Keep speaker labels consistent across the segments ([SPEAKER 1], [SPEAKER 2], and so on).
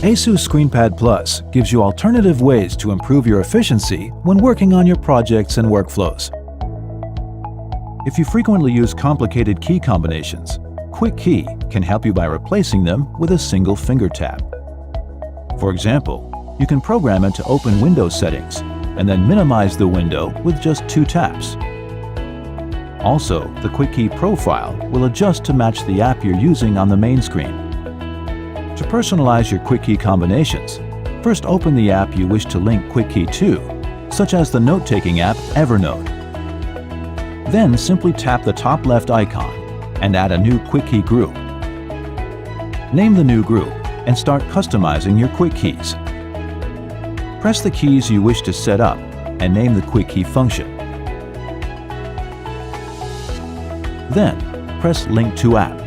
[SPEAKER 1] Asus ScreenPad Plus gives you alternative ways to improve your efficiency when working on your projects and workflows. If you frequently use complicated key combinations, Quick Key can help you by replacing them with a single finger tap. For example, you can program it to open Windows settings and then minimize the window with just 2 taps. Also, the Quick Key profile will adjust to match the app you're using on the main screen. To personalize your Quick Key combinations, first open the app you wish to link Quick Key to, such as the note-taking app Evernote. Then simply tap the top left icon and add a new Quick Key group. Name the new group and start customizing your Quick Keys. Press the keys you wish to set up and name the Quick Key function. Then, press Link to App.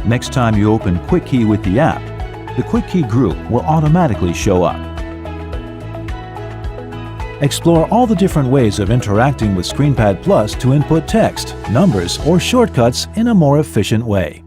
[SPEAKER 1] Next time you open Quick Key with the app, the Quick Key group will automatically show up. Explore all the different ways of interacting with ScreenPad Plus to input text, numbers, or shortcuts in a more efficient way.